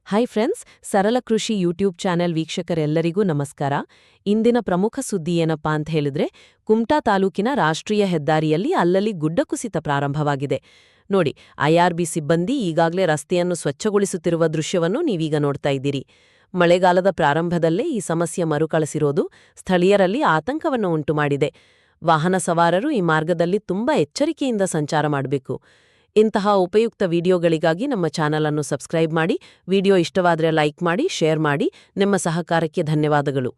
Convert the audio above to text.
Hi friends, ಸರಳ ಕೃಷಿ YouTube channel ವೀಕ್ಷಕರೆಲ್ಲರಿಗೂ ನಮಸ್ಕಾರ. ಇಂದಿನ ಪ್ರಮುಖ ಸುದ್ದಿ ಏನಪ್ಪಾ ಅಂತ ಹೇಳಿದ್ರೆ, ಕುಮಟಾ ತಾಲೂಕಿನ ರಾಷ್ಟ್ರೀಯ ಹೆದ್ದಾರಿಯಲ್ಲಿ ಅಲ್ಲಲ್ಲಿ ಗುಡ್ಡ ಕುಸಿತ ಪ್ರಾರಂಭವಾಗಿದೆ. ನೋಡಿ, ಐಆರ್ಬಿ ಸಿಬ್ಬಂದಿ ಈಗಾಗಲೇ ರಸ್ತೆಯನ್ನು ಸ್ವಚ್ಛಗೊಳಿಸುತ್ತಿರುವ ದೃಶ್ಯವನ್ನು ನೀವೀಗ ನೋಡ್ತಾ ಇದ್ದೀರಿ. ಮಳೆಗಾಲದ ಪ್ರಾರಂಭದಲ್ಲೇ ಈ ಸಮಸ್ಯೆ ಮರುಕಳಿಸಿರೋದು ಸ್ಥಳೀಯರಲ್ಲಿ ಆತಂಕವನ್ನು ಉಂಟುಮಾಡಿದೆ. ವಾಹನ ಸವಾರರು ಈ ಮಾರ್ಗದಲ್ಲಿ ತುಂಬಾ ಎಚ್ಚರಿಕೆಯಿಂದ ಸಂಚಾರ ಮಾಡಬೇಕು. ಇಂತಹ ಉಪಯುಕ್ತ ವಿಡಿಯೋಗಳಿಗಾಗಿ ನಮ್ಮ ಚಾನಲ್ ಅನ್ನು ಸಬ್ಸ್ಕ್ರೈಬ್ ಮಾಡಿ, ವಿಡಿಯೋ ಇಷ್ಟವಾದರೆ ಲೈಕ್ ಮಾಡಿ, ಶೇರ್ ಮಾಡಿ. ನಿಮ್ಮ ಸಹಕಾರಕ್ಕೆ ಧನ್ಯವಾದಗಳು.